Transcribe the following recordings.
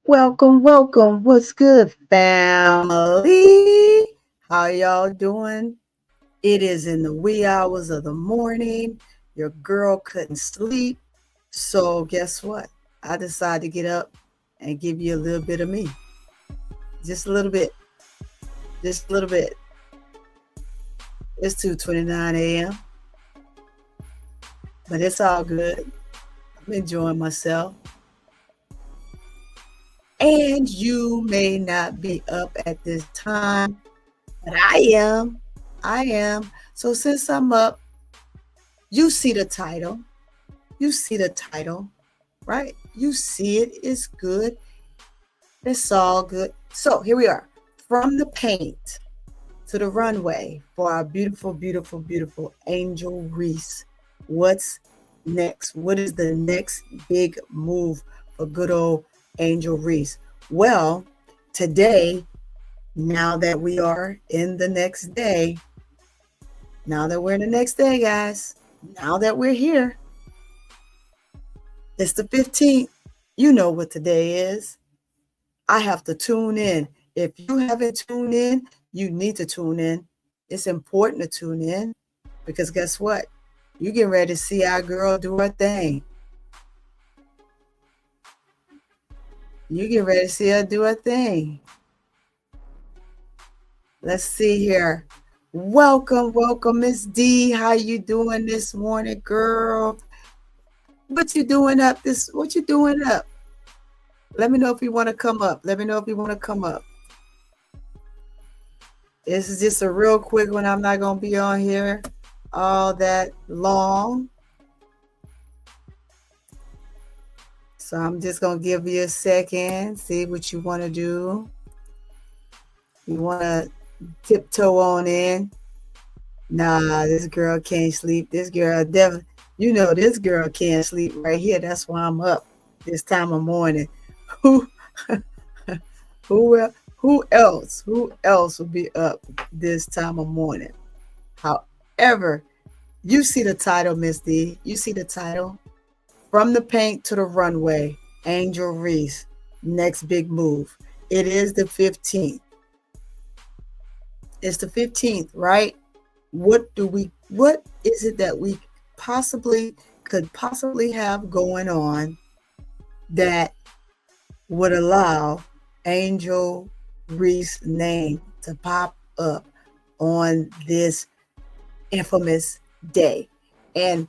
Welcome, welcome. What's good, family? How y'all doing? It is in the wee hours of the morning. Your girl couldn't sleep. So, guess what? I decided to get up and give you a little bit of me. Just a little bit. Just a little bit. It's 2:29 a.m., but it's all good. I'm enjoying myself. And you may not be up at this time, but I am. I am. So since I'm up, you see the title. You see the title, right? You see it. It's good. It's all good. So here we are. From the paint to the runway for our beautiful, beautiful, beautiful Angel Reese. What's next? What is the next big move for good old Angel Reese? Well, today, now that we are in the next day, now that we're in the next day, guys, now that we're here, it's the 15th. You know what today is. I have to tune in. If you haven't tuned in, you need to tune in. It's important to tune in because guess what? You get ready to see our girl do her thing. You get ready to see her do her thing. Let's see here. Welcome, welcome, Miss D. How you doing this morning, girl? What you doing up this? What you doing up? Let me know if you want to come up. Let me know if you want to come up. This is just a real quick one. I'm not going to be on here all that long. So I'm just going to give you a second, see what you want to do. You want to tiptoe on in. Nah, this girl can't sleep. This girl definitely, this girl can't sleep right here. That's why I'm up this time of morning. Who else will be up this time of morning? However, you see the title, Miss D. You see the title. From the paint to the runway, Angel Reese, next big move. It is the 15th. It's the 15th, right? What is it that we could possibly have going on that would allow Angel Reese's name to pop up on this infamous day? And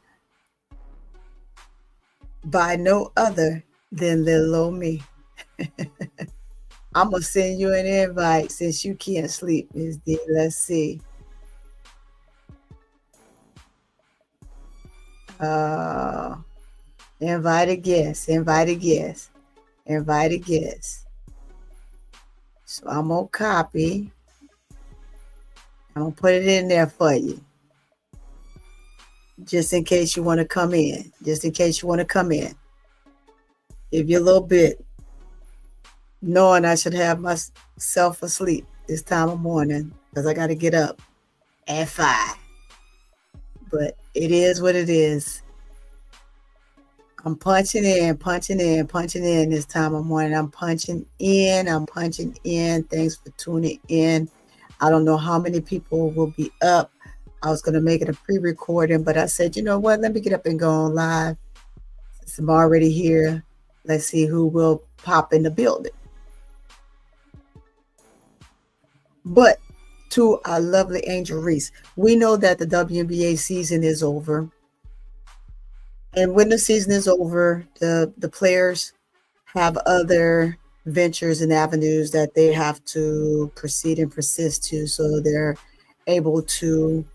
by no other than little old me. I'm going to send you an invite since you can't sleep, Ms. D. Let's see. Invited guest. So I'm going to copy. I'm going to put it in there for you. Just in case you want to come in. Give you a little bit. Knowing I should have myself asleep this time of morning because I got to get up at 5. But it is what it is. I'm punching in this time of morning. I'm punching in. Thanks for tuning in. I don't know how many people will be up. I was going to make it a pre-recording, but I said, you know what? Let me get up and go on live. Since I'm already here, let's see who will pop in the building. But to our lovely Angel Reese, we know that the WNBA season is over. And when the season is over, the players have other ventures and avenues that they have to proceed and persist to, so they're able to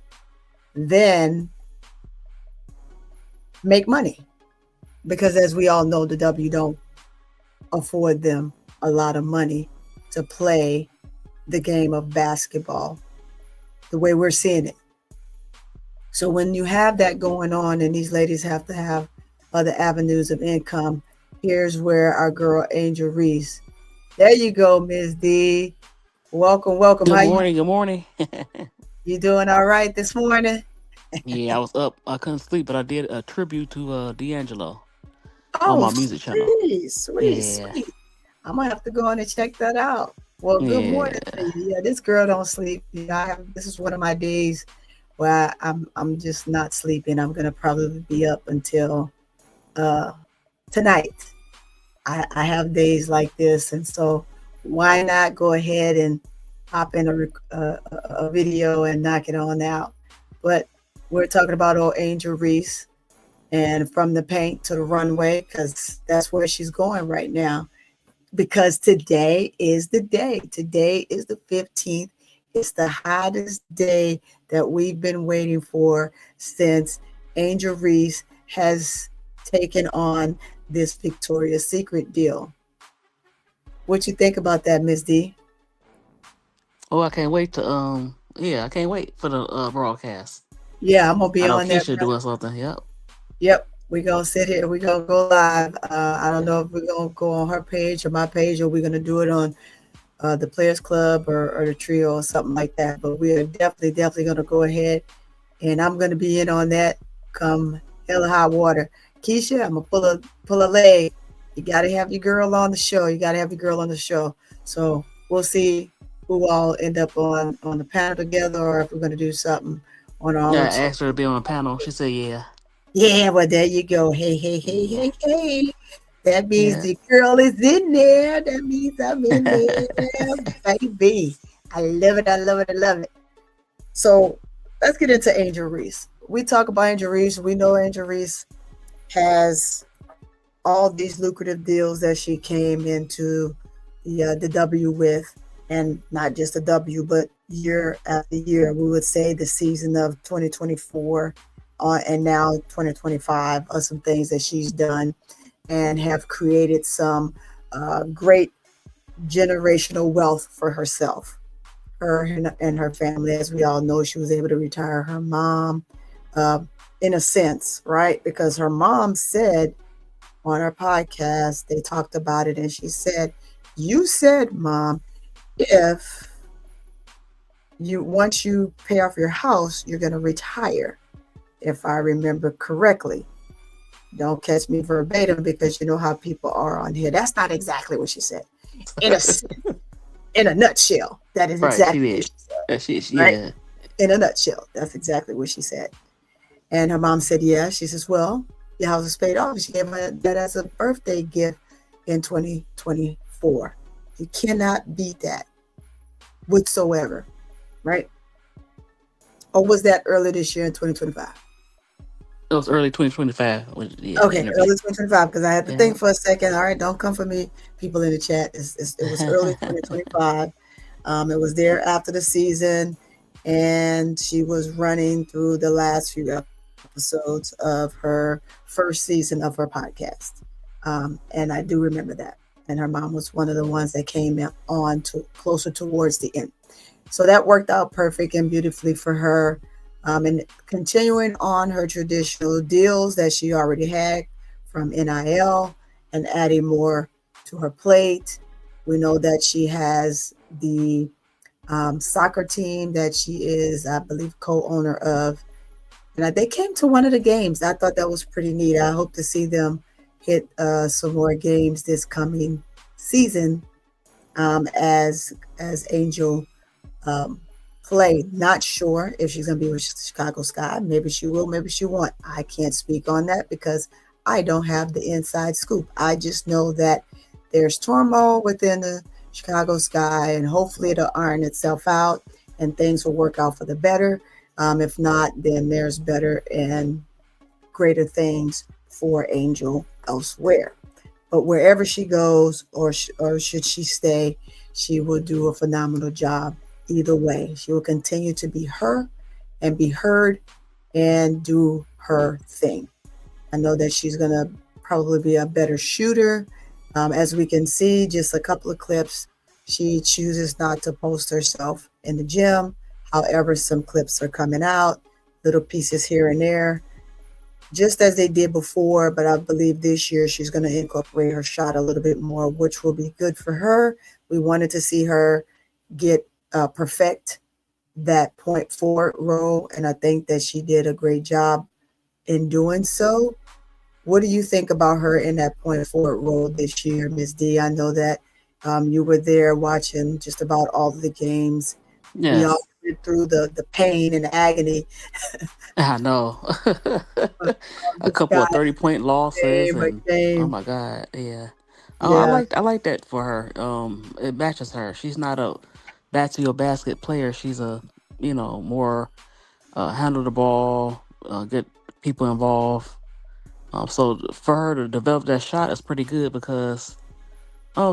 then make money. Because as we all know, the W don't afford them a lot of money to play the game of basketball the way we're seeing it. So when you have that going on and these ladies have to have other avenues of income, here's where our girl Angel Reese. There you go, Ms. D. Welcome. Good morning. You doing all right this morning? Yeah, I was up. I couldn't sleep, but I did a tribute to D'Angelo on Oh, my music channel. sweet. Yeah. I'm gonna have to go on and check that out. Well, good morning to Yeah. you. Yeah, this girl don't sleep. This is one of my days where I'm just not sleeping. I'm gonna probably be up until uh tonight. I have days like this, and so why not go ahead and hop in a video and knock it on out? But we're talking about old Angel Reese and from the paint to the runway because that's where she's going right now. Because today is the day. Today is the 15th. It's the hottest day that we've been waiting for since Angel Reese has taken on this Victoria's Secret deal. What you think about that, Miss D? Oh, I can't wait to yeah, I can't wait for the broadcast. Yeah, I'm gonna I be know on there. Keisha doing something. Yep. Yep, we're gonna sit here. We're gonna go live. I don't know if we're gonna go on her page or my page, or we're gonna do it on the Players Club or the Trio or something like that. But we are definitely gonna go ahead, and I'm gonna be in on that come hell or high water. Keisha, I'm gonna pull a leg. You gotta have your girl on the show. You gotta have your girl on the show. So we'll see who all end up on the panel together, or if we're gonna do something on our Yeah, own. I So asked her to be on the panel. She said yeah. yeah, well there you go. Yeah. Hey. That means Yeah. the girl is in there. That means I'm in there, baby. I love it. I love it. I love it. So let's get into Angel Reese. We talk about Angel Reese. We know Angel Reese has all these lucrative deals that she came into the W with, and not just the W, but year after year. We would say the season of 2024 and now 2025 are some things that she's done and have created some great generational wealth for herself, her and her family. As we all know, she was able to retire her mom, uh, in a sense, right? Because her mom said on her podcast, they talked about it, and she said, "You said, Mom, if you once you pay off your house, you're going to retire, if I remember correctly." Don't catch me verbatim because you know how people are on here. That's not exactly what she said. In a in a nutshell, that is Right. She exactly what did. she said. Right? Yeah. In a nutshell, that's exactly what she said. And her mom said, "Yeah." She says, "Well, your house is paid off." She gave her that as a birthday gift in 2024. You cannot beat that whatsoever, right? Or was that early this year in 2025? It was early 2025 when yeah, the Okay, interview. early 2025, because I had to Yeah. think for a second. All right, don't come for me, people in the chat. It was early 2025. It was there after the season, and she was running through the last few episodes of her first season of her podcast. And I do remember that. And her mom was one of the ones that came on to closer towards the end. So that worked out perfect and beautifully for her. And continuing on her traditional deals that she already had from NIL and adding more to her plate. We know that she has the soccer team that she is, I believe, co-owner of. And they came to one of the games. I thought that was pretty neat. I hope to see them hit some more games this coming season, as Angel um, play. Not sure if she's going to be with Chicago Sky. Maybe she will, maybe she won't. I can't speak on that because I don't have the inside scoop. I just know that there's turmoil within the Chicago Sky, and hopefully it'll iron itself out and things will work out for the better. If not, then there's better and greater things for Angel elsewhere. But wherever she goes, or should she stay, she will do a phenomenal job either way. She will continue to be her and be heard and do her thing. I know that she's going to probably be a better shooter. As we can see, just a couple of clips, she chooses not to post herself in the gym. However, some clips are coming out, little pieces here and there, just as they did before. But I believe this year she's going to incorporate her shot a little bit more, which will be good for her. We wanted to see her get perfect that point forward role, and I think that she did a great job in doing so. What do you think about her in that point forward role this year, Miss D? I know that You were there watching just about all of the games. We all Yes, went through the pain and agony I know. of A the couple sky of 30-point losses, game by and oh game. my God, yeah. Oh, I Yeah, like I like that for her. It matches her. She's not a back to your basket player. She's a more handle the ball, get people involved. So for her to develop that shot is pretty good because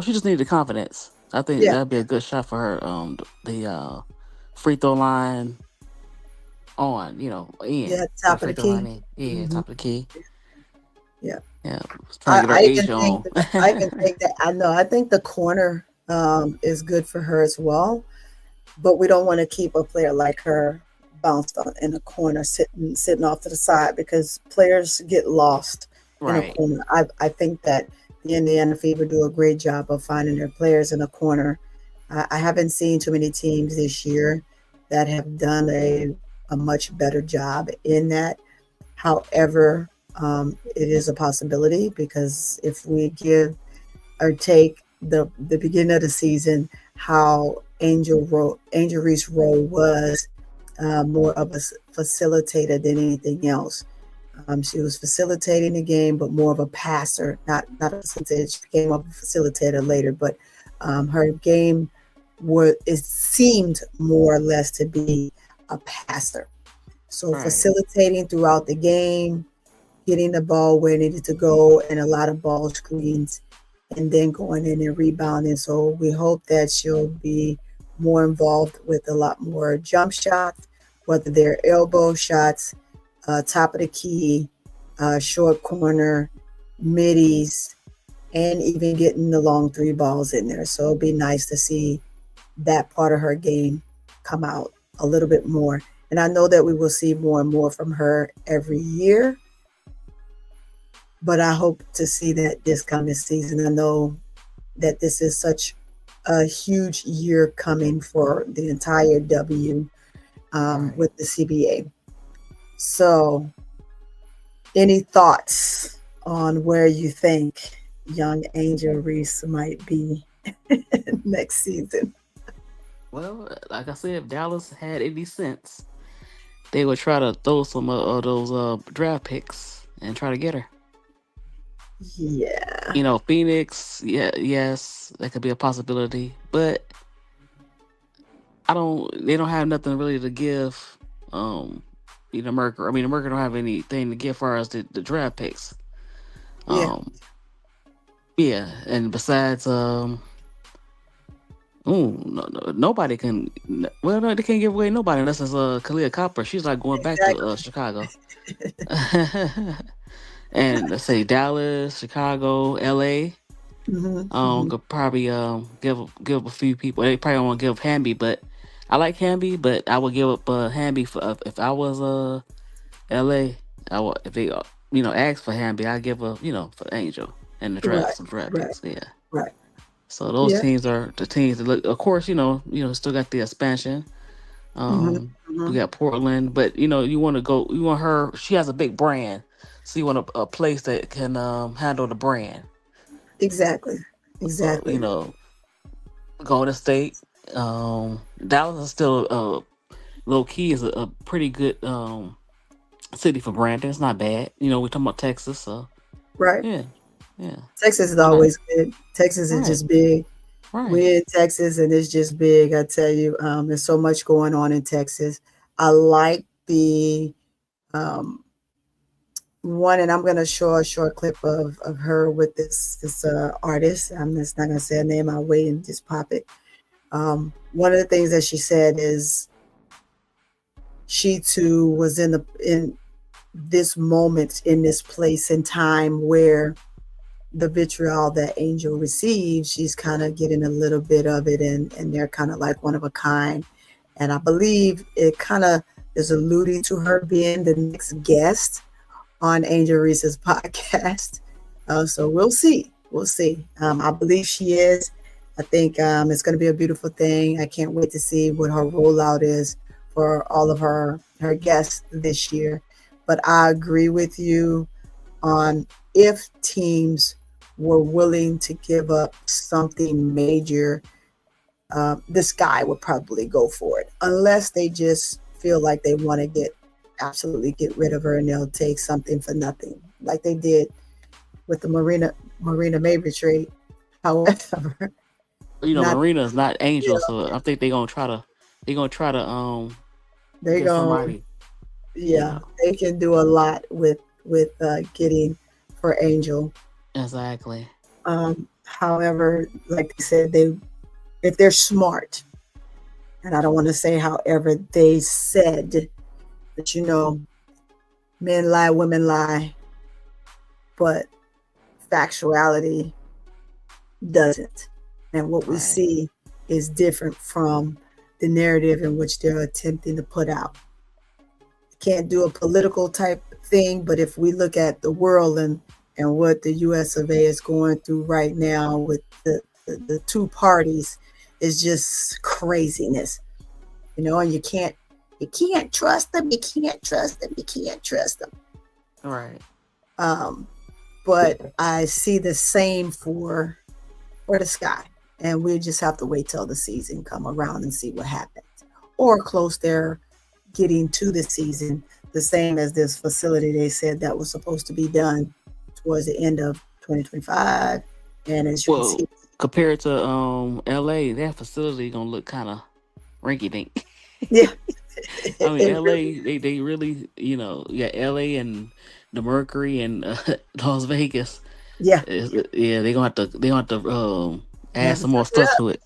she just needed the confidence. I think yeah, that'd be a good shot for her. The free throw line on, yeah. in with the Top of free the throw line key. in. Yeah, Hmm. top of the key. Yeah. Yeah, was trying to get her I age even think on. that I even think that I know. I think the corner is good for her as well. But we don't want to keep a player like her bounced on in a corner, sitting off to the side because players get lost in a Right, corner. I think that the Indiana Fever do a great job of finding their players in a corner. I haven't seen too many teams this year that have done a much better job in that. However, it is a possibility because if we give or take the beginning of the season, how Angel Reese role was more of a facilitator than anything else. She was facilitating the game, but more of a passer, not a facilitator. She became a facilitator later, but her game it seemed more or less to be a passer. So right, facilitating throughout the game, getting the ball where it needed to go, and a lot of ball screens, and then going in and rebounding. So we hope that she'll be more involved with a lot more jump shots, whether they're elbow shots, top of the key, short corner, middies, and even getting the long three balls in there. So it'll be nice to see that part of her game come out a little bit more. And I know that we will see more and more from her every year, but I hope to see that this coming season. I know that this is such a huge year coming for the entire W right. with the CBA. So, any thoughts on where you think young Angel Reese might be next season? Well, like I said, if Dallas had any sense, they would try to throw some of those draft picks and try to get her. Yeah, Phoenix, yeah, yes, that could be a possibility, but I don't. They don't have nothing really to give. Um, Merker. I mean, the Merker don't have anything to give for us the draft picks. yeah, Um, yeah, and besides, nobody can. Well, no, they can't give away nobody unless it's Kalia Copper. She's like going back to exactly. Chicago. And let's say Dallas, Chicago, LA. Hmm. Hmm. Could probably give a few people. They probably don't want to give Hamby, but I like Hamby, but I would give up Hamby for if I was LA. I would if they ask for Hamby, I give up for Angel and the draft Right, some draft right, picks. Yeah. right. So those Yeah. teams are the teams that look. Of course, still got the expansion. Hmm. We Hmm. got Portland, but you want to go. You want her. She has a big brand, so you want a place that can handle the brand. Exactly. So Exactly. Golden State, Dallas is still low key is a pretty good city for branding. It's not bad. We talking about Texas, so Right. yeah, yeah. Texas is Why not? always good. Texas is Right, just big. right, We're in Texas and it's just big. I tell you, there's so much going on in Texas. I like the um, one, and I'm going to show a short clip of her with this artist. I'm just not going to say her name. I'll wait and just pop it. One of the things that she said is she too was in this moment in this place and time where the vitriol that Angel receives, she's kind of getting a little bit of it, and they're kind of like one of a kind. And I believe it kind of is alluding to her being the next guest on Angel Reese's podcast. So we'll see. We'll see. I believe she is. I think it's going to be a beautiful thing. I can't wait to see what her rollout is for all of her guests this year. But I agree with you on if teams were willing to give up something major, this guy would probably go for it, unless they just feel like they want to absolutely get rid of her, and they'll take something for nothing, like they did with the Marina Maver trade. However, not Marina is not Angel, yeah, so I think they're gonna try to they get go somebody. You yeah, know they can do a lot with getting for Angel. exactly. However, like they said, they if they're smart, and I don't want to say however they said, but men lie, women lie, but factuality doesn't. And what we Right. see is different from the narrative in which they're attempting to put out. Can't do a political type thing, but if we look at the world and what the US of A is going through right now with the two parties, is just craziness. And you can't trust them, you can't trust them, you can't trust them. Right. Um, but I see the same for the Sky. And we just have to wait till the season come around and see what happens. Or close there getting to the season, the same as this facility they said that was supposed to be done towards the end of 2025. And as you can Well, see, compared to LA, that facility gonna look kind of rinky dink. yeah, I mean, it really, LA, they really, yeah, LA and the Mercury and Las Vegas. yeah, Yeah, they gonna have to they add have to some more touch it stuff up. to it.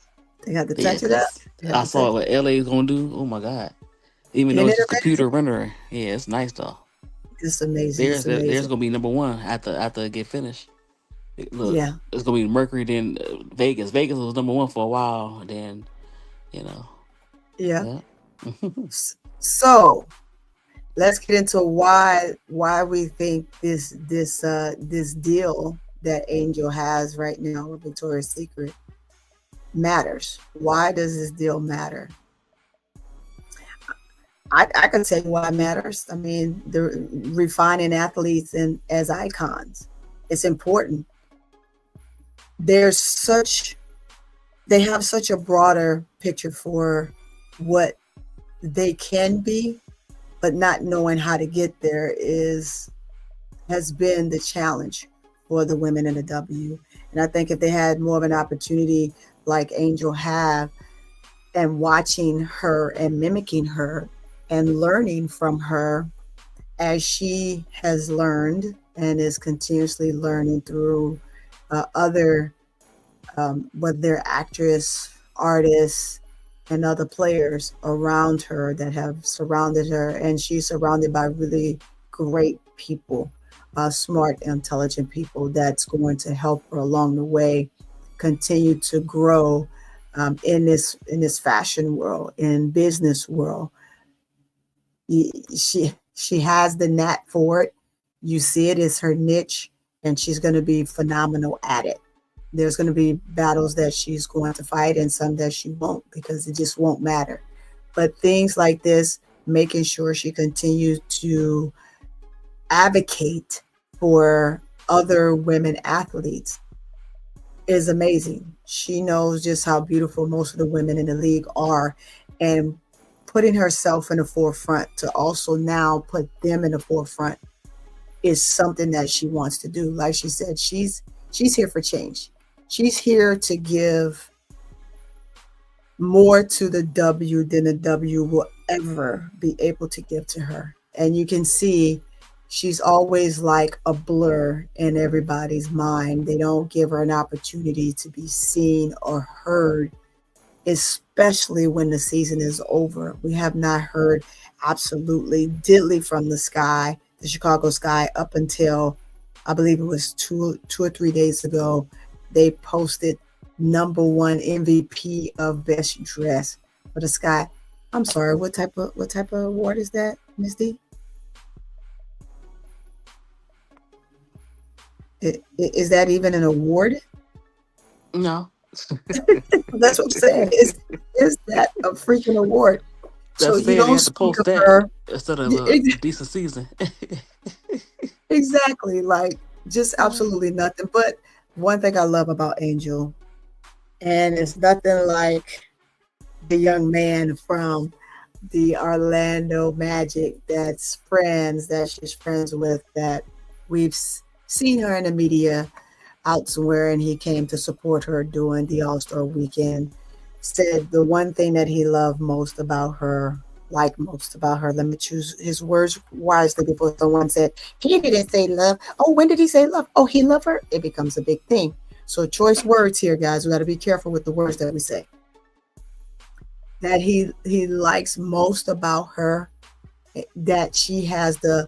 They have to Yeah, touch it up. cause They have I to touch saw it. what LA is gonna do. Oh my god! Even though Ain't it's it just amazing? computer rendering, yeah, it's nice though. It's amazing. It's There's amazing. gonna be number one after it get finished. Look, Yeah, it's gonna be Mercury, then Vegas. Vegas was number one for a while. Then you know, yeah. yeah. So let's get into why we think this deal that Angel has right now with Victoria's Secret matters. Why does this deal matter? I can tell you why it matters. I mean, the refining athletes and as icons, it's important. There's such they have such a broader picture for what they can be, but not knowing how to get there is has been the challenge for the women in the W. And I think if they had more of an opportunity like Angel have, and watching her and mimicking her and learning from her as she has learned and is continuously learning through other, whether they're actress, artists, and other players around her that have surrounded her. And she's surrounded by really great people, smart, intelligent people that's going to help her along the way continue to grow in this fashion world, in business world. She has the knack for it. You see it is her niche, and she's going to be phenomenal at it. There's going to be battles that she's going to fight and some that she won't, because it just won't matter. But things like this, making sure she continues to advocate for other women athletes, is amazing. She knows just how beautiful most of the women in the league are, and putting herself in the forefront to also now put them in the forefront is something that she wants to do. Like she said, she's here for change. She's here to give more to the W than the W will ever be able to give to her. And you can see she's always like a blur in everybody's mind. They don't give her an opportunity to be seen or heard, especially when the season is over. We have not heard absolutely diddly from the Chicago Sky, up until I believe it was 2 or 3 days ago. They posted number one MVP of best dress for the Sky. I'm sorry, what type of award is that, Miss D? Is that even an award? No, That's what I'm saying. Is that a freaking award? So that's you fair. They don't have to speak post of that her. instead of a decent season. Exactly, like just absolutely nothing. But One thing I love about Angel, and it's nothing like the young man from the Orlando Magic that she's friends with, that we've seen her in the media out somewhere, and he came to support her during the All-Star weekend. Said the one thing that he loved most about her, like most about her, let me choose his words wisely before someone said, he didn't say love. Oh, when did he say love? Oh, he loved her? It becomes a big thing. So choice words here, guys. We got to be careful with the words that we say. That he likes most about her, that she has the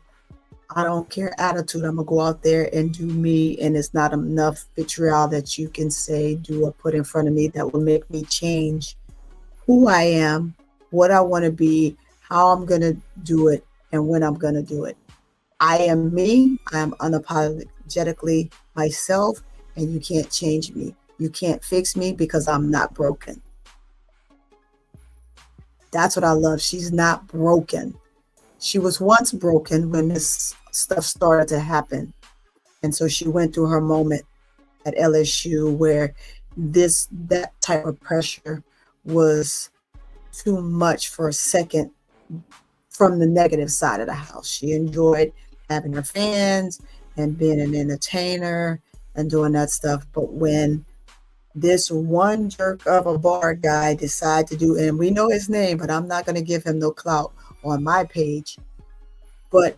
I don't care attitude. I'm gonna go out there and do me, and it's not enough vitriol that you can say, do, or put in front of me that will make me change who I am, what I want to be, how I'm gonna do it, and when I'm gonna do it. I am me. I am unapologetically myself, and you can't change me. You can't fix me because I'm not broken. That's what I love. She's not broken. She was once broken when this stuff started to happen. And so she went through her moment at LSU where that type of pressure was too much for a second from the negative side of the house. She enjoyed having her fans and being an entertainer and doing that stuff. But when this one jerk of a bar guy decided to do, and we know his name, but I'm not going to give him no clout on my page, but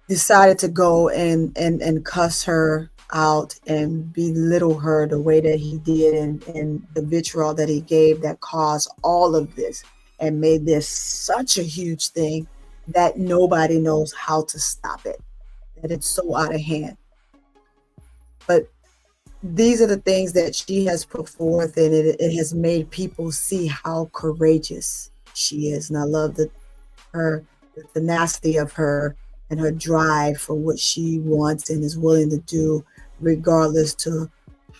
decided to go and cuss her out and belittle her the way that he did, and the vitriol that he gave that caused all of this and made this such a huge thing that nobody knows how to stop it, that it's so out of hand. But these are the things that she has put forth, and it has made people see how courageous she is. And I love the tenacity of her and her drive for what she wants and is willing to do, regardless to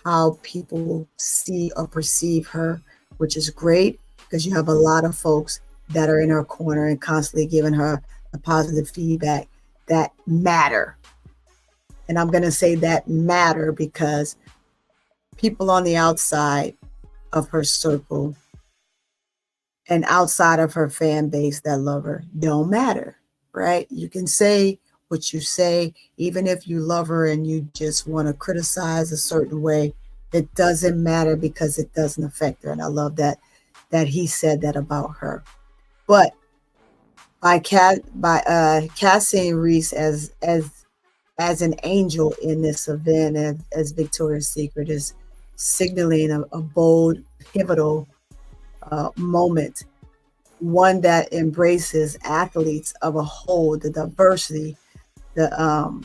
how people see or perceive her, which is great because you have a lot of folks that are in her corner and constantly giving her the positive feedback that matter. And I'm going to say that matter because people on the outside of her circle and outside of her fan base that love her don't matter, right? You can say what you say, even if you love her and you just want to criticize a certain way, it doesn't matter because it doesn't affect her. And I love that he said that about her. But by casting Reese as an angel in this event as Victoria's Secret is signaling a bold, pivotal moment, one that embraces athletes of a whole, the diversity, the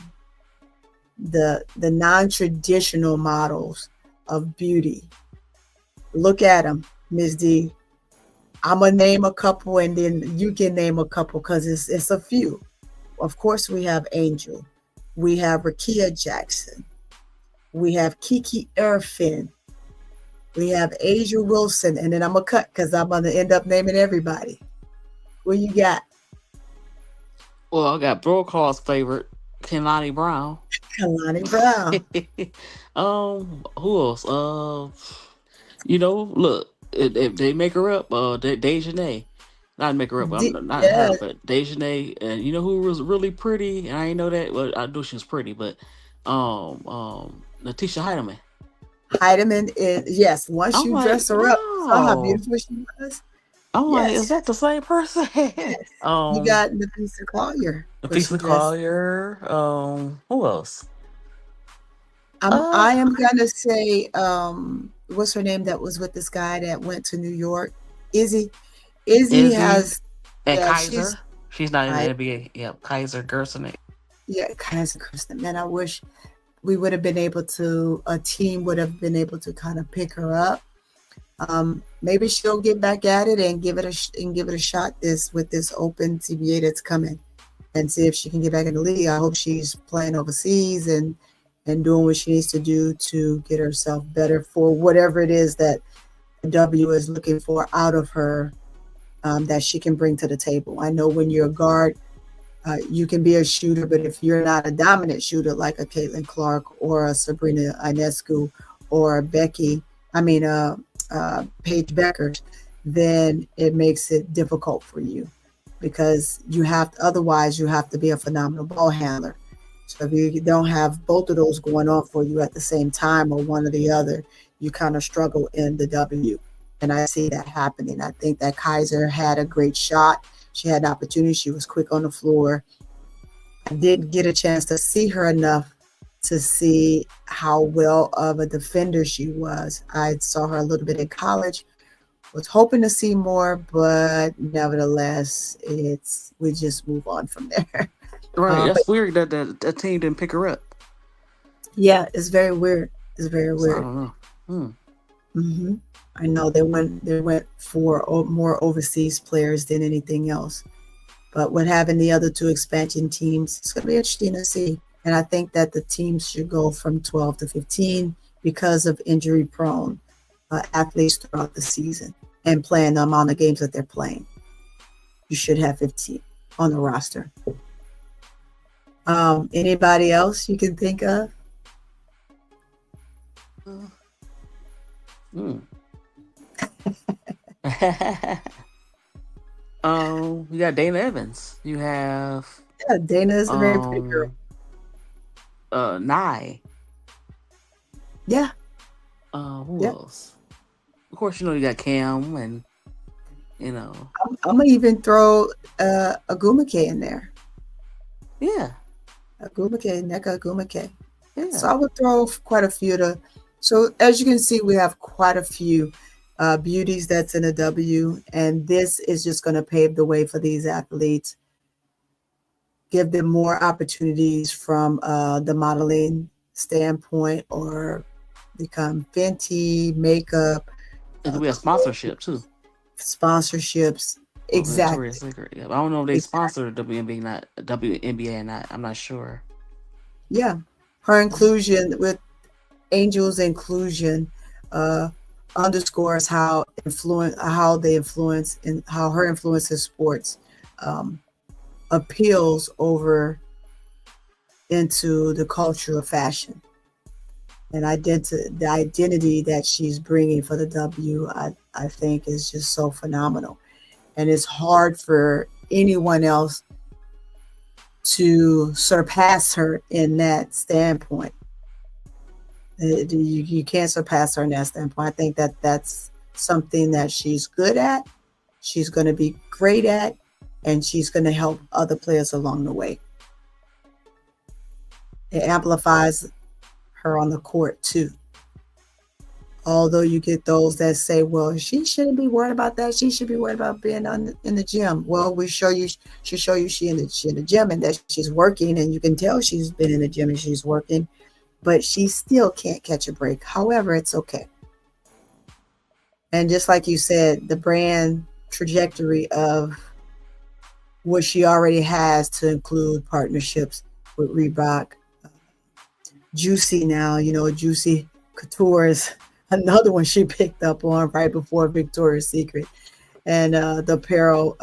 the non-traditional models of beauty. Look at them, Ms. D. I'm gonna name a couple, and then you can name a couple because it's a few. Of course, we have Angel, we have Rakia Jackson, we have Kiki Erfin, we have Asia Wilson, and then I'm gonna cut because I'm gonna end up naming everybody. What you got? Well, I got Brocaw's favorite, Kenani Brown. Kalani Brown. Who else? Look, if they make her up, Dejanay, not make her up, not her, Yes, but Dejanay, and you know who was really pretty, and I didn't know that. Well, I knew she was pretty, but Letitia Heidemann. Heidemann is, yes. Once I'm you like, dress her up, saw how wow. beautiful she was. I'm like, is Yes, that the same person? yes. You um, got Nafisa Collier, where she Letitia dressed. Collier. Who else? I Uh, am gonna say, what's her name that was with this guy that went to New York? Izzy. Izzy Izzy has, and yeah, Kaiser. She's not in the I, NBA. Yep, Kaiser Gerson. yeah, kind of Kristen. Man, I wish we would have been able to, a team would have been able to kind of pick her up. Maybe she'll get back at it and give it a shot this open CBA that's coming, and see if she can get back in the league. I hope she's playing overseas and doing what she needs to do to get herself better for whatever it is that the W is looking for out of her, that she can bring to the table. I know when you're a guard, You can be a shooter, but if you're not a dominant shooter like a Caitlin Clark or a Sabrina Ionescu or Becky, I mean, Paige Beckers, then it makes it difficult for you because you have to, otherwise you have to be a phenomenal ball handler. So if you don't have both of those going on for you at the same time or one or the other, you kind of struggle in the W. And I see that happening. I think that Kaiser had a great shot. She had an opportunity. She was quick on the floor. I didn't get a chance to see her enough to see how well of a defender she was. I saw her a little bit in college. Was hoping to see more, but nevertheless, it's we just move on from there. Right. But That's weird that the team didn't pick her up. yeah, it's very weird. It's very So I weird. don't know. Hmm. Hmm. I know they went for more overseas players than anything else. But with having the other two expansion teams, it's going to be interesting to see. And I think that the teams should go from 12 to 15 because of injury prone athletes throughout the season and playing the amount of games that they're playing. You should have 15 on the roster. Anybody else you can think of? Hmm. You got Dana Evans. You have Yeah, Dana is a very pretty girl. um Nye. Yeah, Who yeah. else? Of course, you got Cam and you know, I'm gonna even throw Agumake in there. yeah, Agumake, Neka Agumake. yeah. So I would throw quite a few to. So as you can see, we have quite a few beauties that's in a W, and this is just going to pave the way for these athletes, give them more opportunities from the modeling standpoint, or become Fenty makeup, And we have clothing, sponsorship too. sponsorships. Well, Victoria's Exactly, Secret. Yeah, I don't know if they exactly. sponsor WNBA, not WNBA, or not. I'm not sure. Yeah, her Mhm. inclusion with Angel's inclusion uh, underscores how they influence and how her influence in sports um, appeals over into the culture of fashion and the identity that she's bringing for the W. I think is just so phenomenal, and it's hard for anyone else to surpass her in that standpoint. You can't surpass her in that standpoint. I think that that's something that she's good at, she's going to be great at, and she's going to help other players along the way. It amplifies her on the court too. Although you get those that say, well, she shouldn't be worried about that. She should be worried about being in the gym. Well, she show you she in the gym and that she's working, and you can tell she's been in the gym and she's working, but she still can't catch a break. However, it's okay. And just like you said, the brand trajectory of what she already has to include partnerships with Reebok, Juicy now, Juicy Couture is another one she picked up on right before Victoria's Secret. And the apparel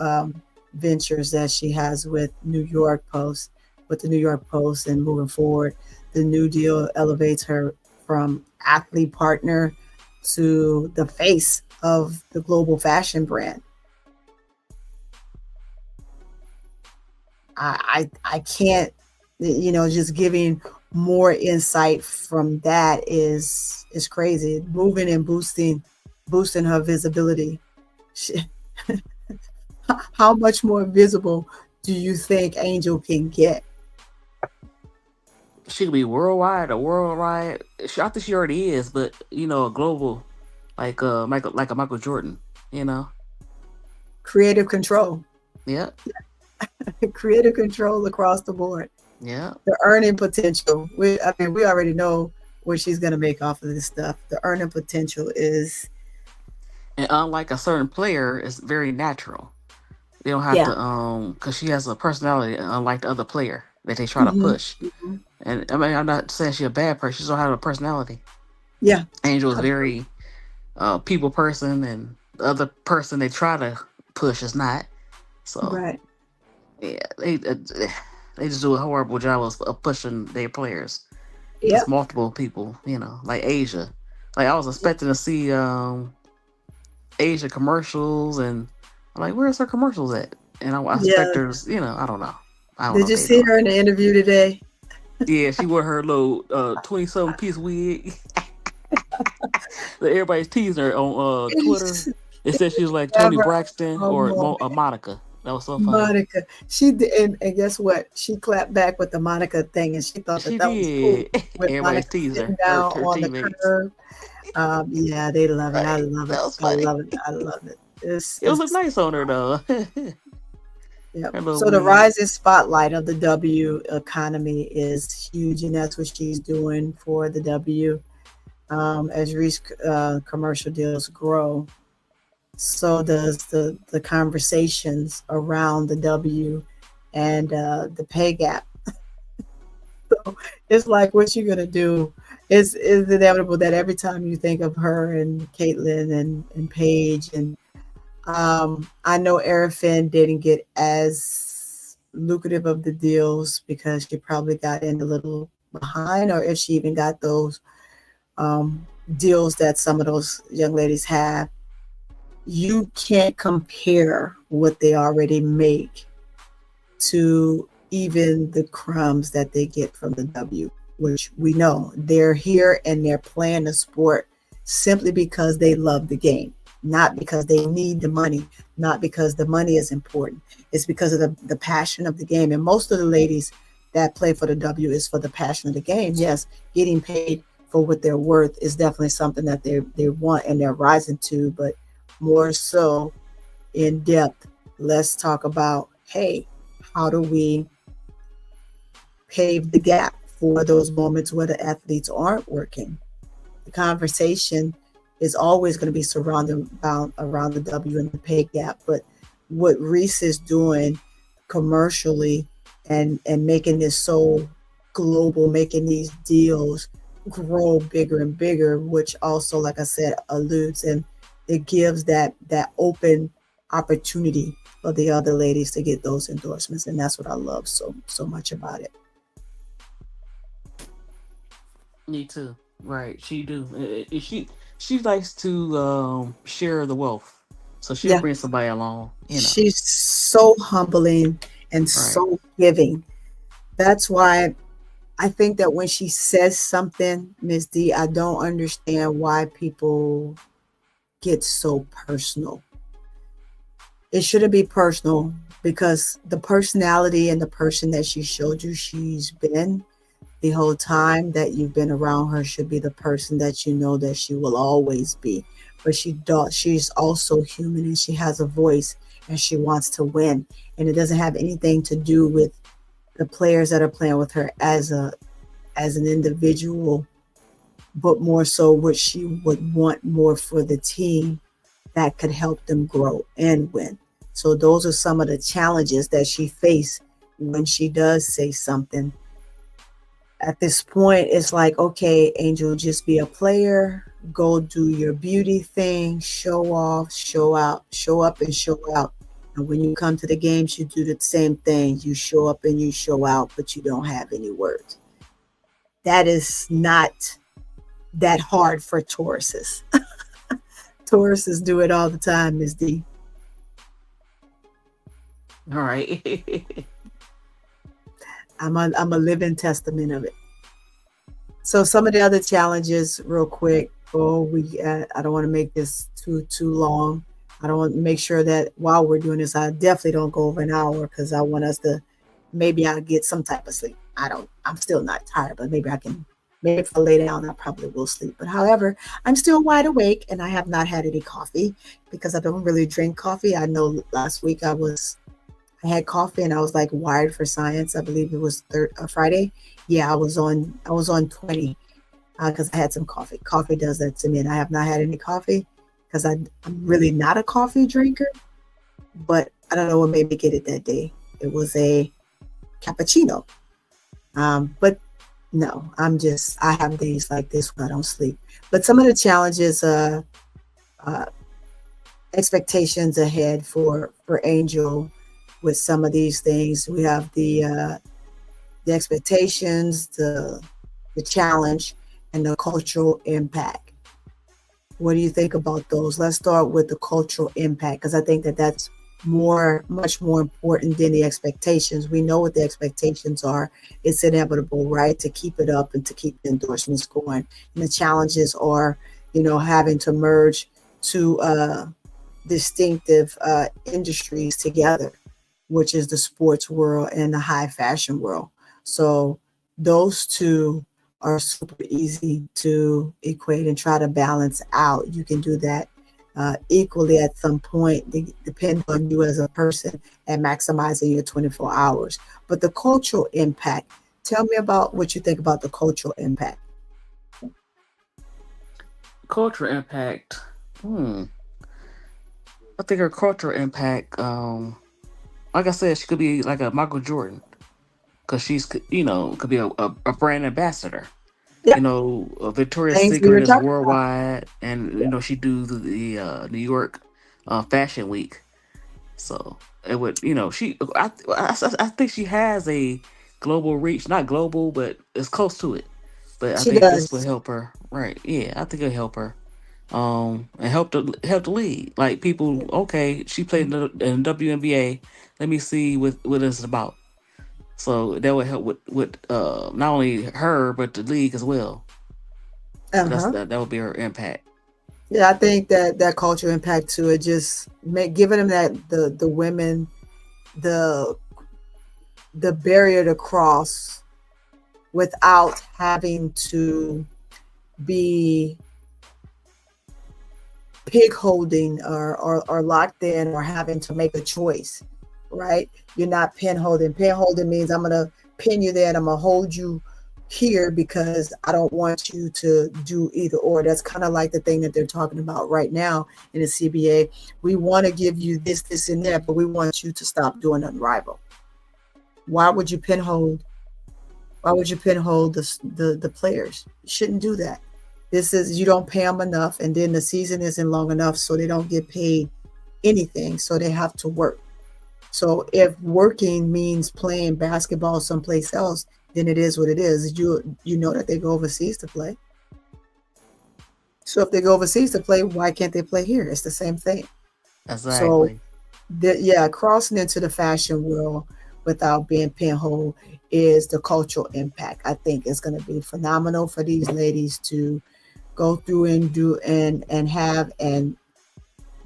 ventures that she has with the New York Post, and moving forward, the new deal elevates her from athlete partner to the face of the global fashion brand. I can't, just giving more insight from that is crazy. Moving and boosting her visibility. She, how much more visible do you think Angel can get? She could be worldwide or worldwide. I think she already is, but a global, like like a Michael Jordan. You know. Creative control. Yeah. Creative control across the board. Yeah. The earning potential. We already know what she's gonna make off of this stuff. The earning potential is, And unlike a certain player, it's very natural. They don't have yeah. to because she has a personality unlike the other player that they try to Hmm. push. And I mean, I'm not saying she's a bad person. She just don't have a personality. Yeah. Angel is very people person, and the other person they try to push is not. So Right. Yeah, they just do a horrible job of pushing their players. It's Yep. multiple people, like Asia. Like I was expecting to see Asia commercials, and I'm like, where's her commercials at? And I expect Yeah. there's, I don't know. I don't know Did what you they see doing. her in the interview today? Yeah, she wore her little 20-something piece wig that everybody's teasing her on Twitter. It's They said she was like Tony never Braxton a or moment. Monica. That was so funny. Monica. She did, and guess what? She clapped back with the Monica thing, and she thought that She that was cool did. with Everybody's Monica teasing sitting her, her, down her on the teammates. curb. Yeah, they love it. I Right. love it. That was I funny. love it. I love it. It was look nice on her though. Her Yep. little So the wig. rising spotlight of the W economy is huge, and that's what she's doing for the W. As Reese commercial deals grow, so does the conversations around the W and the pay gap. So it's like, what you gonna do? Is inevitable that every time you think of her and Caitlyn and Paige and I know Arafin didn't get as lucrative of the deals because she probably got in a little behind, or if she even got those um, deals that some of those young ladies have. You can't compare what they already make to even the crumbs that they get from the W, which we know they're here and they're playing the sport simply because they love the game, not because they need the money, not because the money is important. It's because of the passion of the game. And most of the ladies that play for the W is for the passion of the game. Yes, getting paid for what they're worth is definitely something that they want and they're rising to, but more so in depth, let's talk about, hey, how do we pave the gap for those moments where the athletes aren't working? The conversation is always going to be surrounded around the W and the pay gap. But what Reese is doing commercially and making this so global, making these deals grow bigger and bigger, which also, like I said, alludes and it gives that open opportunity for the other ladies to get those endorsements, and that's what I love so much about it. Me too. Right. She do. She likes to share the wealth. So she'll Yeah, bring somebody along. she's so humbling and Right. so giving. That's why I think that when she says something, Miss D, I don't understand why people get so personal. It shouldn't be personal because the personality and the person that she showed you she's been the whole time that you've been around her should be the person that you know that she will always be. But she's also human and she has a voice and she wants to win. And it doesn't have anything to do with the players that are playing with her as an individual, but more so what she would want more for the team that could help them grow and win. So those are some of the challenges that she faced when she does say something. At this point, it's like, okay, Angel, just be a player, go do your beauty thing, show off, show out, show up and show out. And when you come to the games, you do the same thing. You show up and you show out, but you don't have any words. That is not that hard for Tauruses. Tauruses do it all the time, Miss D. All right. I'm a living testament of it. So some of the other challenges, real quick. Oh, I don't want to make this too long. I don't want to make sure that while we're doing this, I definitely don't go over an hour because I want us to. Maybe I'll get some type of sleep. I don't. I'm still not tired, but maybe I can. Maybe if I lay down, I probably will sleep. But however, I'm still wide awake, and I have not had any coffee because I don't really drink coffee. I know last week I had coffee and I was like wired for science. I believe it was Friday. Yeah, I was on 20 because I had some coffee. Coffee does that to me, and I have not had any coffee because I'm really not a coffee drinker. But I don't know what made me get it that day. It was a cappuccino. But no, I have days like this when I don't sleep. But some of the challenges, uh, expectations ahead for Angel with some of these things. We have the expectations, the challenge, and the cultural impact. What do you think about those? Let's start with the cultural impact because I think that that's much more important than the expectations. We know what the expectations are. It's inevitable, right? To keep it up and to keep the endorsements going. And the challenges are, having to merge two distinctive industries together, which is the sports world and the high fashion world. So those two are super easy to equate and try to balance out. You can do that equally at some point, depend on you as a person and maximizing your 24 hours. But the cultural impact, tell me about what you think about the cultural impact. Cultural impact. I think her cultural impact. Like I said, she could be like a Michael Jordan because could be a brand ambassador. Yeah, Victoria's things we were Secret is talking about. worldwide, and she do the New York Fashion Week. So it would, I think she has a global reach, not global, but it's close to it. But I She think this would does. help her, right? Yeah, I think it'll help her. And help the league. Like people, okay, she played in WNBA. Let me see what it's about. So that would help with not only her but the league as well. So Uh-huh. that would be her impact. Yeah, I think that that cultural impact to it just giving them that the women the the barrier to cross without having to be pig holding or locked in or having to make a choice, right? You're not pin holding. Pin holding means I'm gonna pin you there and I'm gonna hold you here because I don't want you to do either or. That's kind of like the thing that they're talking about right now in the CBA. We want to give you this, and that, but we want you to stop doing unrivaled. Why would you pin hold? Why would you pin hold the players? You shouldn't do that. This is you don't pay them enough, and then the season isn't long enough, so they don't get paid anything, so they have to work. So if working means playing basketball someplace else, then it is what it is. You know that they go overseas to play. So if they go overseas to play, why can't they play here? It's the same thing. So Exactly. yeah, crossing into the fashion world without being pinhole is the cultural impact. I think it's going to be phenomenal for these ladies to go through and do and have and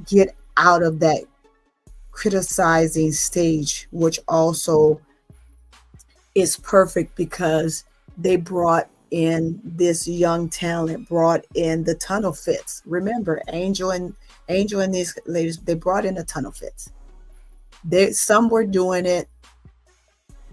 get out of that criticizing stage, which also is perfect because they brought in this young talent, brought in the tunnel fits. Remember, Angel and these ladies, they brought in the tunnel fits. They some were doing it.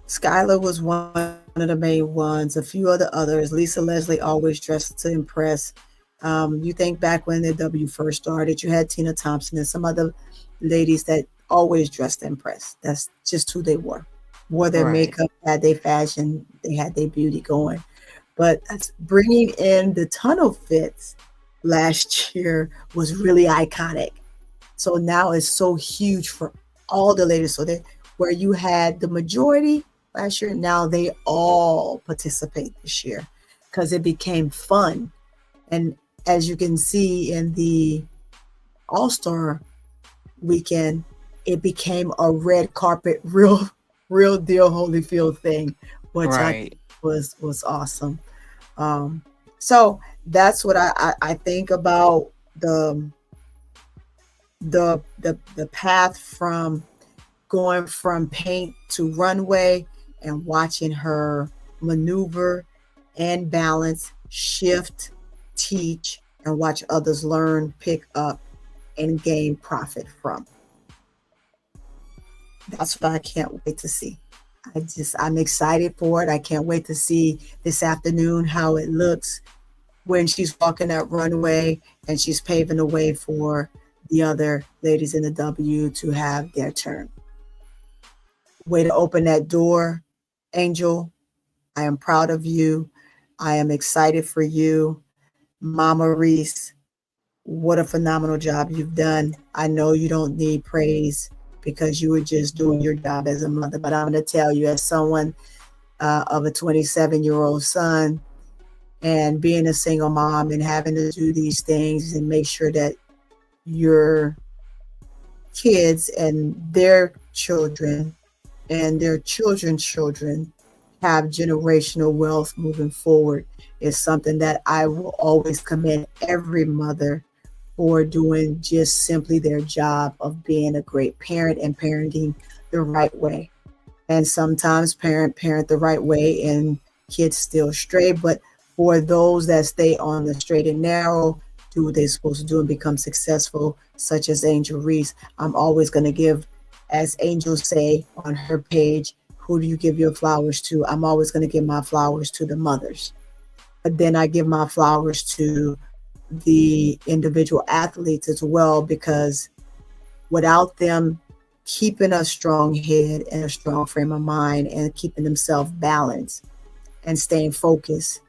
Skylar was one of the main ones. A few of the others. Lisa Leslie always dressed to impress. You think back when the W first started, you had Tina Thompson and some other ladies that always dressed to impress. That's just who they were. Wore their Right. makeup, had their fashion, they had their beauty going. But bringing in the tunnel fits last year was really iconic. So now it's so huge for all the ladies. So that where you had the majority last year, now they all participate this year because it became fun. And as you can see in the All Star weekend, it became a red carpet, real deal Holyfield thing, which I think Right. was awesome. Um, so that's what I think about the the path from going from paint to runway and watching her maneuver and balance, shift, teach, and watch others learn, pick up, and gain profit from. That's what I can't wait to see. I'm excited for it. I can't wait to see this afternoon how it looks when she's walking that runway and she's paving the way for the other ladies in the W to have their turn. Way to open that door, Angel. I am proud of you. I am excited for you. Mama Reese, what a phenomenal job you've done. I know you don't need praise because you were just doing your job as a mother. But I'm going to tell you, as someone of a 27-year-old son, and being a single mom and having to do these things and make sure that your kids and their children and their children's children have generational wealth moving forward is something that I will always commend every mother for doing just simply their job of being a great parent and parenting the right way. And sometimes parent the right way and kids still stray, but for those that stay on the straight and narrow, do what they're supposed to do and become successful, such as Angel Reese, I'm always going to give, as Angel say on her page, who do you give your flowers to? I'm always going to give my flowers to the mothers, but then I give my flowers to the individual athletes as well, because without them keeping a strong head and a strong frame of mind and keeping themselves balanced and staying focused,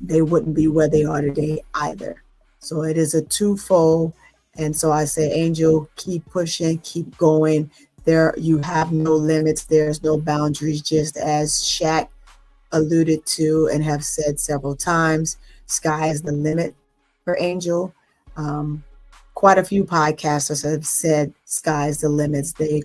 they wouldn't be where they are today either. So it is a twofold. And so I say, Angel, keep pushing, keep going. There, you have no limits. There's no boundaries. Just as Shaq alluded to and have said several times, sky is the limit for Angel. Quite a few podcasters have said sky's the limits. They've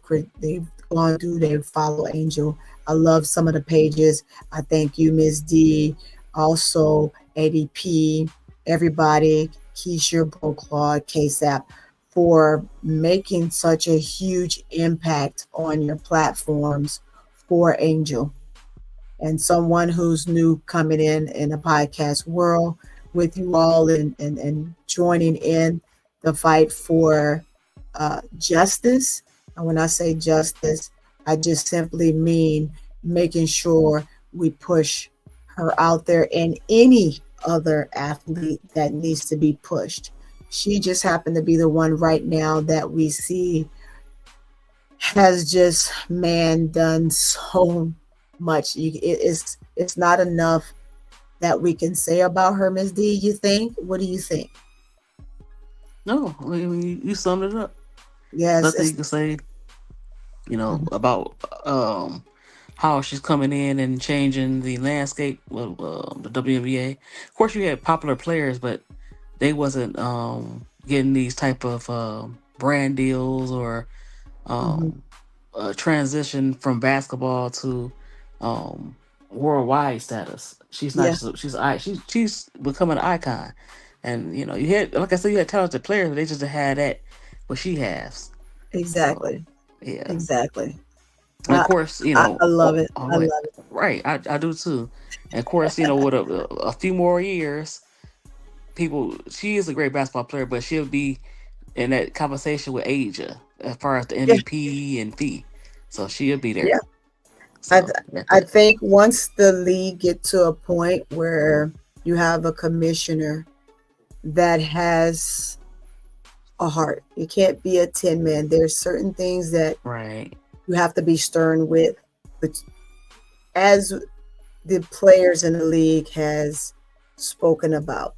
gone through, they follow Angel. I love some of the pages. I thank you, Ms. D, also ADP, everybody, Keisha, Bro Claude, KSAP, for making such a huge impact on your platforms for Angel. And someone who's new coming in the podcast world with you all and joining in the fight for justice. And when I say justice, I just simply mean making sure we push her out there and any other athlete that needs to be pushed. She just happened to be the one right now that we see has just, man, done so much. It's not enough that we can say about her, Ms. D, you think? What do you think? No, I mean, you summed it up. Yes. Nothing you can say, about how she's coming in and changing the landscape of the WNBA. Of course, you had popular players, but they wasn't getting these type of brand deals or transition from basketball to worldwide status. She's not Yeah, just she's becoming an icon, and you had, like I said, you had talented players, but they just had that what she has. So exactly. yeah, Exactly. and of I, course, I love it. I love it. right, I do too, and of course, with a few more years, she is a great basketball player, but she'll be in that conversation with Asia as far as the Yeah, MVP and fee. So she'll be there. yeah. I So that's I it. think once the league get to a point where you have a commissioner that has a heart, you can't be a tin man. There's certain things that Right. you have to be stern with, but as the players in the league has spoken about,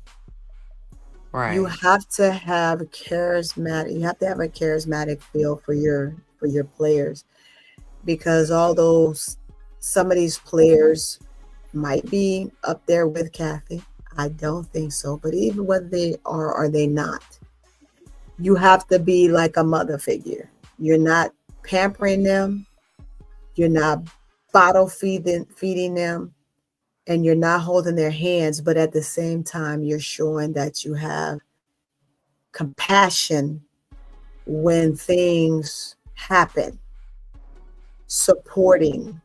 you Right. have to have a charismatic. You have to have a charismatic feel for your players, because although some of these players might be up there with Kathy, I don't think so. But even whether they are or they not, you have to be like a mother figure. You're not pampering them. You're not bottle feeding them, and you're not holding their hands. But at the same time, you're showing that you have compassion when things happen, supporting,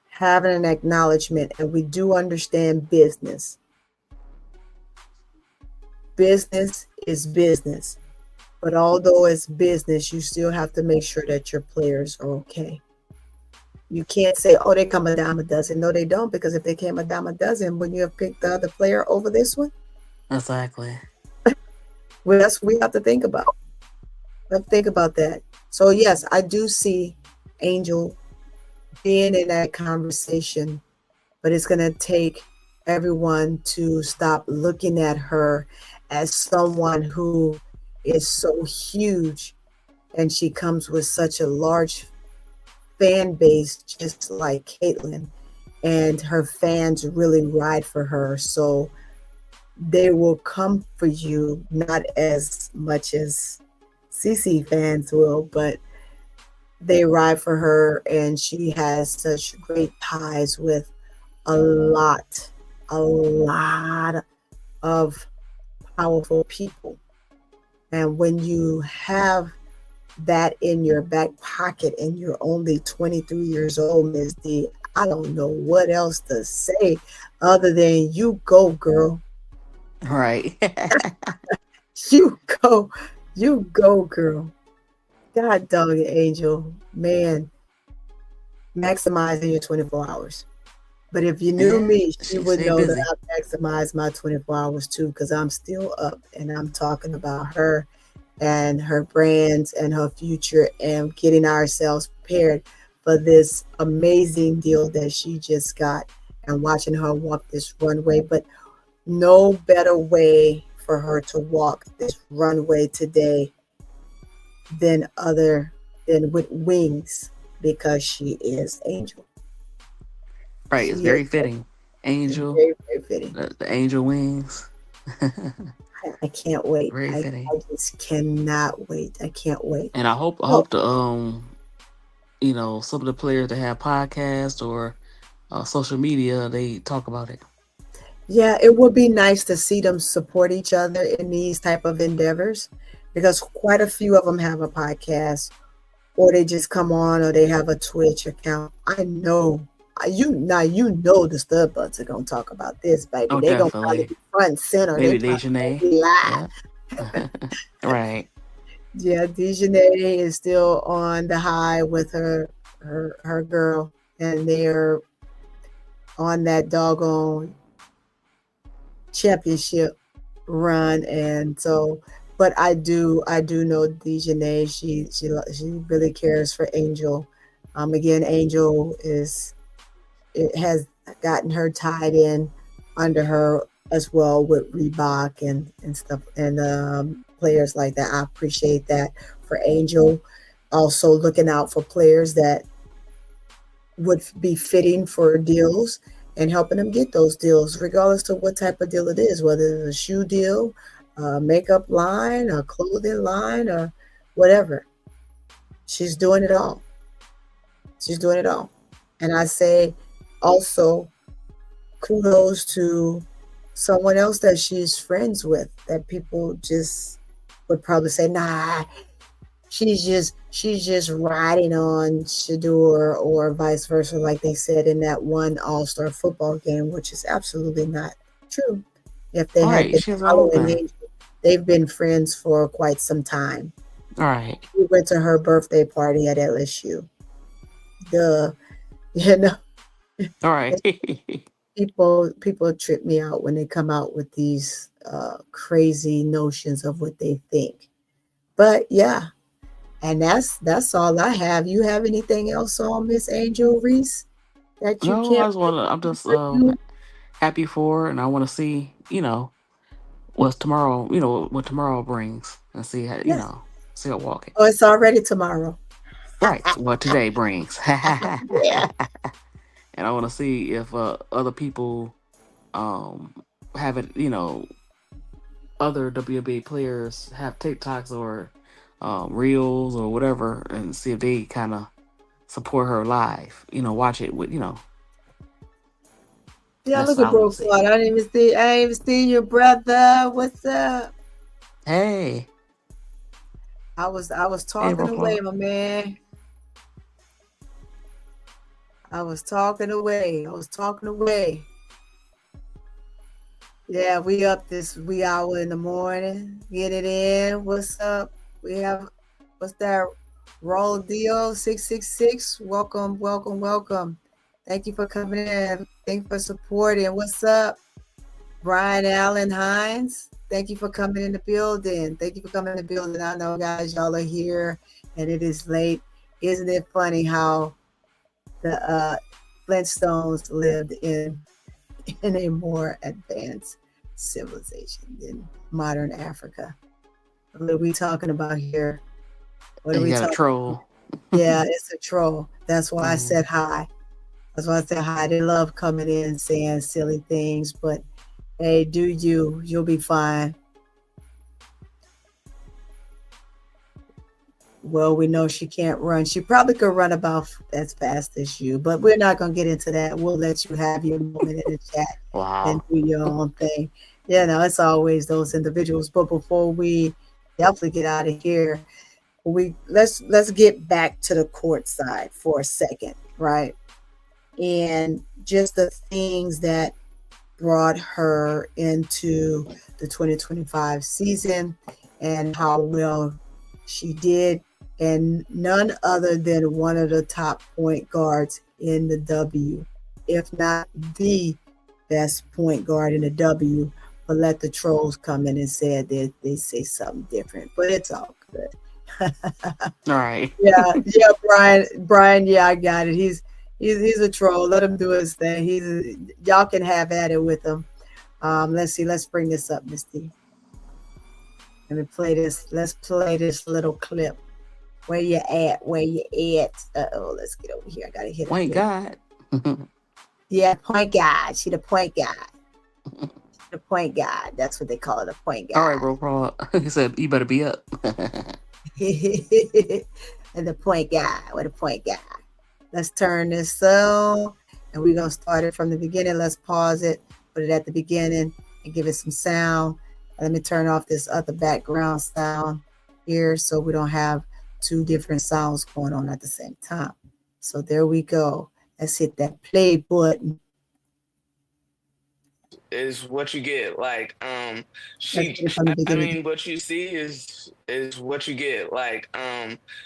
having an acknowledgement. And we do understand business. Business is business. But although it's business, you still have to make sure that your players are okay. You can't say, oh, they come a dime a dozen. No, they don't, because if they came a dime a dozen, wouldn't you have picked the other player over this one? Exactly. Well, that's what we have to think about. Think about that. So yes, I do see Angel being in that conversation, but it's going to take everyone to stop looking at her as someone who is so huge and she comes with such a large fan base, just like Caitlyn, and her fans really ride for her. So they will come for you, not as much as CC fans will, but they ride for her, and she has such great ties with a lot, a lot of powerful people. And when you have that in your back pocket and you're only 23 years old, Miss D, I don't know what else to say other than you go, girl. Right. You go. You go, girl. God dog it, Angel. Man, maximizing your 24 hours. But if you knew And me, she she would stay know that busy. I maximize my 24 hours too, because I'm still up and I'm talking about her and her brands and her future and getting ourselves prepared for this amazing deal that she just got and watching her walk this runway. But no better way for her to walk this runway today than other than with wings because she is Angel. Right. It's She is very fitting. Angel, very, very fitting. the angel wings. I can't wait. Very I fitting. just cannot wait. I can't wait. And I Oh, hope the some of the players that have podcasts or social media, they talk about it. yeah, it would be nice to see them support each other in these type of endeavors because quite a few of them have a podcast or they just come on or they have a Twitch account. I know you know the stud butts are gonna talk about this, baby. Oh, They gonna probably definitely. be front and center. They Maybe probably Dejanay. gonna be live. Yeah. Right. Yeah, Dejanay is still on the high with her girl, and they're on that doggone championship run. And so, but I do know Dejanay. She really cares for Angel. Again, Angel is it has gotten her tied in under her as well with Reebok and stuff and players like that. I appreciate that for Angel. Also looking out for players that would be fitting for deals and helping them get those deals, regardless of what type of deal it is, whether it's a shoe deal, a makeup line, a clothing line, or whatever. She's doing it all. She's doing it all. And I say also kudos to someone else that she's friends with that people just would probably say, nah, she's just riding on Shador or vice versa, like they said in that one All-Star football game, which is absolutely not true. If they All had right. been She has her own following thing. Angel, they've been friends for quite some time. All right. We went to her birthday party at LSU. The you know All right. people trip me out when they come out with these crazy notions of what they think. But yeah, and that's all I have. You have anything else on Miss Angel Reese that you No, can't I just want to. I'm just review? happy for her, and I want to see what's tomorrow. What tomorrow brings, and see how Yes. see her walking. Oh, it's already tomorrow. Right. What today brings. Yeah. And I want to see if other people um have it. Other WNBA players have TikToks or reels or whatever, and see if they kind of support her live. Watch it with. Yeah, That's look what at I want Bro to see. Claude. I ain't even seen your brother. What's up? Hey, I was hey, talking bro, away, Claude. my man. I was talking away. I was talking away. Yeah, we up this wee hour in the morning. Get it in. What's up? We have what's that? Roll deal 666. Welcome, welcome, welcome. Thank you for coming in. Thank you for supporting. What's up? Brian Allen Hines. Thank you for coming in the building. Thank you for coming in the building. I know guys, y'all are here and it is late. Isn't it funny how the Flintstones lived in a more advanced civilization than modern Africa? What are we talking about here? What are And you we got a talking about? troll. Yeah, it's a troll. That's why I Mm. said hi. That's why I said hi. They love coming in and saying silly things, but hey, do you? You'll be fine. Well, we know she can't run. She probably could run about as fast as you, but we're not going to get into that. We'll let you have your moment in the chat and Wow. do your own thing. You know, it's always those individuals. But before we definitely get out of here, let's get back to the court side for a second, right? And just the things that brought her into the 2025 season and how well she did. And none other than one of the top point guards in the W, if not the best point guard in the W. But let the trolls come in and say they say something different, but it's all good. All right. Yeah, Brian, yeah, I got it. He's a troll. Let him do his thing. Y'all can have at it with him. Let's see. Let's bring this up, Misty. Let me play this. Let's play this little clip. Where you at? Where you at? Oh, let's get over here. I gotta hit a Point play. God. Yeah, point guard. She the point guard. The point guard. That's what they call it. The point All right, guard. bro. Paul. He said, you better be up. And the point guard. Where the point guard? Let's turn this on, and we're gonna start it from the beginning. Let's pause it, put it at the beginning, and give it some sound. Let me turn off this other background sound here so we don't have two different sounds going on at the same time. So there we go. Let's hit that play button. Is what you get. Like, Let's she, get it from the I beginning. mean, what you see is what you get. Like,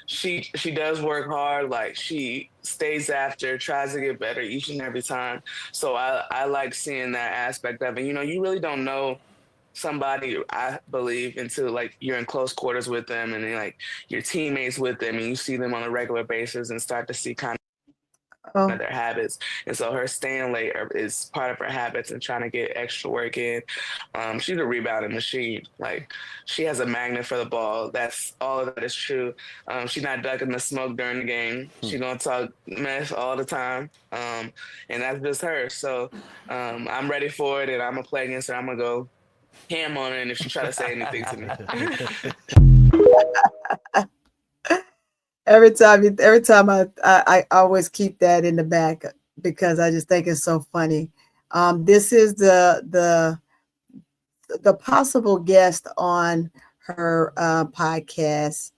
she does work hard. Like, she stays after, tries to get better each and every time. So I like seeing that aspect of it. You know, you really don't know somebody, I believe, until like you're in close quarters with them and then, like, your teammates with them and you see them on a regular basis and start to see kind Oh, of their habits. And so her staying late is part of her habits and trying to get extra work in. She's a rebounding machine. Like, she has a magnet for the ball. That's all of that is true. She's not ducking the smoke during the game. She's gonna talk mess all the time. And that's just her. So I'm ready for it, and I'm gonna play against her. I'm gonna go ham on her, and if she try to say anything to me. every time I always keep that in the back because I just think it's so funny. This is the possible guest on her podcast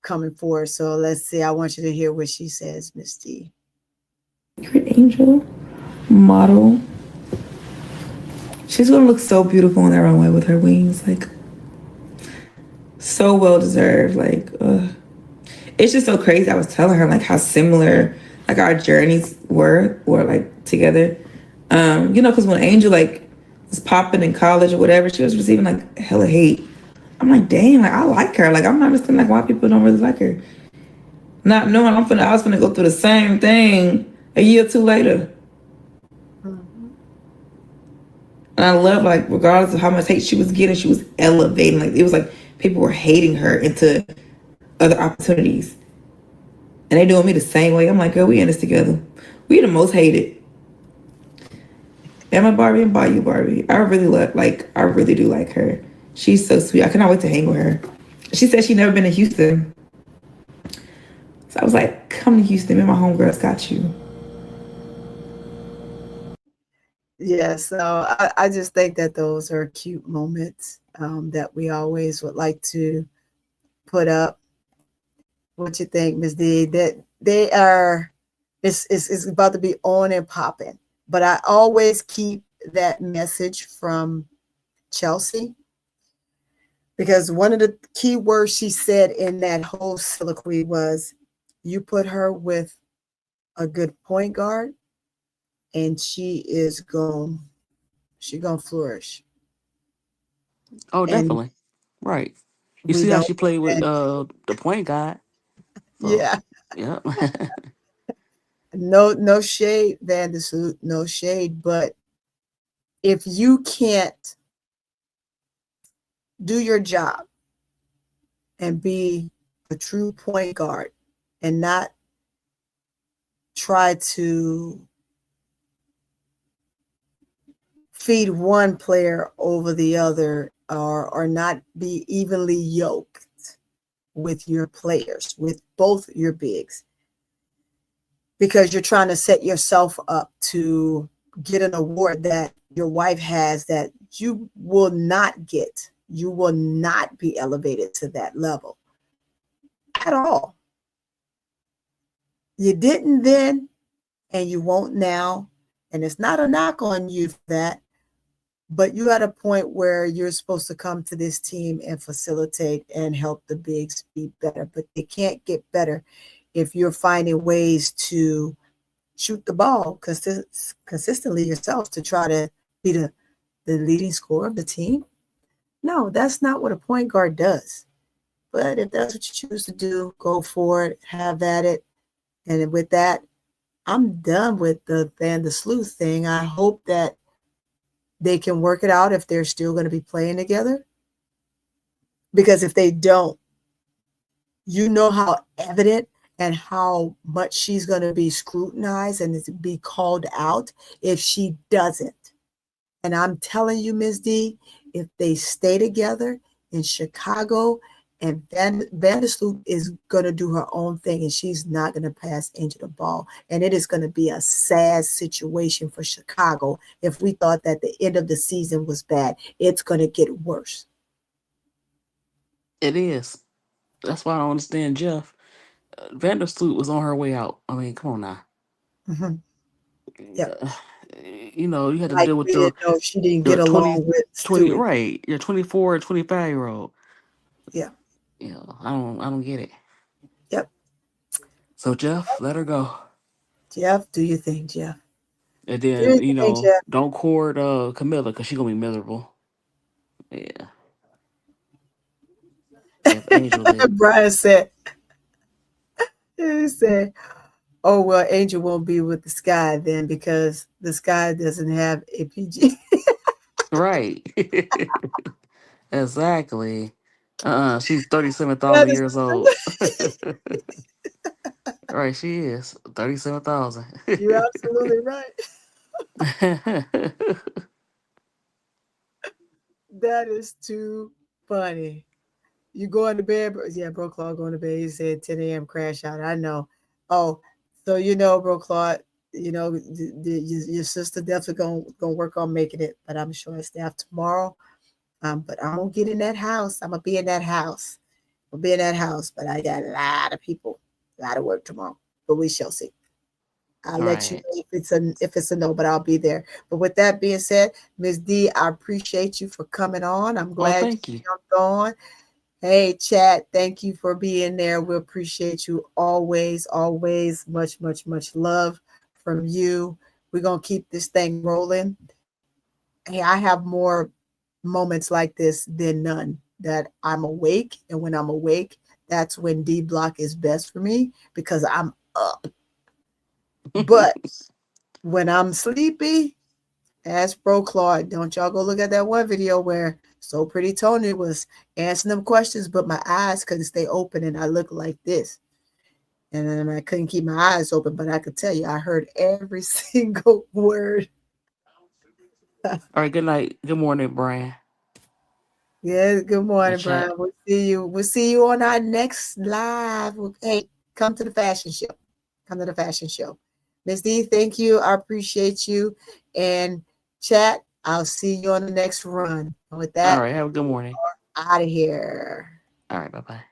coming forward. So let's see. I want you to hear what she says, Miss T. Angel model. She's gonna look so beautiful on that runway with her wings, like so well deserved. Like, it's just so crazy. I was telling her like how similar like our journeys were like together. You know, because when Angel like was popping in college or whatever, she was receiving like hella hate. I'm like, damn, like I like her. Like I'm not understanding like why people don't really like her. Not knowing I was gonna go through the same thing a year or two later. Mhm. And I love like regardless of how much hate she was getting, she was elevating. Like it was like people were hating her into other opportunities. And they doing me the same way. I'm like, girl, we in this together. We the most hated. Am I Barbie and buy you Barbie? I really do like her. She's so sweet. I cannot wait to hang with her. She said she never been to Houston. So I was like, come to Houston. Me and my homegirls got you. Yeah, so I just think that those are cute moments that we always would like to put up. What you think, Miss D? That they are, it's about to be on and popping. But I always keep that message from Chelsea because one of the key words she said in that whole soliloquy was, "You put her with a good point guard, and she gonna flourish." Oh, And definitely. Right. You we see how don't she played with and the point guy. So yeah, yeah. no shade, Vandersuit, no shade. But if you can't do your job and be a true point guard and not try to feed one player over the other, or not be evenly yoked with your players, with both your bigs, because you're trying to set yourself up to get an award that your wife has that you will not get. You will not be elevated to that level at all. You didn't then, and you won't now. And it's not a knock on you for that, but you're at a point where you're supposed to come to this team and facilitate and help the bigs be better. But they can't get better if you're finding ways to shoot the ball consistently yourself to try to be the leading scorer of the team. No, that's not what a point guard does. But if that's what you choose to do, go for it, have at it. And with that, I'm done with the Van the Sleuth thing. I hope that they can work it out if they're still going to be playing together. Because if they don't, you know how evident and how much she's going to be scrutinized and be called out if she doesn't. And I'm telling you, Ms. D, if they stay together in Chicago, and Vandersloot is going to do her own thing, and she's not going to pass Angel the ball. And it is going to be a sad situation for Chicago if we thought that the end of the season was bad. It's going to get worse. It is. That's why I don't understand Jeff. Vandersloot was on her way out. I mean, come on now. Mm-hmm. Yep. You know, you had to Like deal with we didn't know she didn't get 20, along with 20, Stewie. right, your 24 and 25-year-old. Yeah. You know, I don't get it. Yep. So Jeff, let her go. Jeff, do you think, Jeff? And Do then, you you think, know, Jeff? don't court Camilla because she's gonna be miserable. Yeah. If Angel did. Brian said, he said, oh, well, Angel won't be with the Sky then because the Sky doesn't have a PG. Right. Exactly. She's 37,000 That is, years old. Right, she is 37,000. you're absolutely right. That is too funny. You going to bed? Yeah, Bro Claude going to bed. He said 10 a.m. crash out. I know. Oh, so you know, Bro Claude, you know, your sister definitely gonna work on making it, but I'm sure it's there tomorrow. But I'm gonna get in that house. I'm gonna be in that house. I'll be in that house, but I got a lot of people, a lot of work tomorrow. But we shall see. I'll let you Right. know if it's a no, but I'll be there. But with that being said, Ms. D, I appreciate you for coming on. I'm Oh, glad you thank you. jumped on. Hey, chat, thank you for being there. We appreciate you always, always. Much, much, much love from you. We're going to keep this thing rolling. Hey, I have more moments like this than none that I'm awake. And when I'm awake, that's when D block is best for me because I'm up. But when I'm sleepy, ask Bro Claude. Don't y'all go look at that one video where So Pretty Tony was answering them questions, but my eyes couldn't stay open and I looked like this. And then I couldn't keep my eyes open, but I could tell you I heard every single word. All right, good night. Good morning, Brian. Yeah, good And morning, chat. Brian. We'll see you. We'll see you on our next live. Hey, come to the fashion show. Come to the fashion show. Miss D, thank you. I appreciate you. And chat, I'll see you on the next run. And with All that, right, have a good morning. out of here. All right, bye-bye.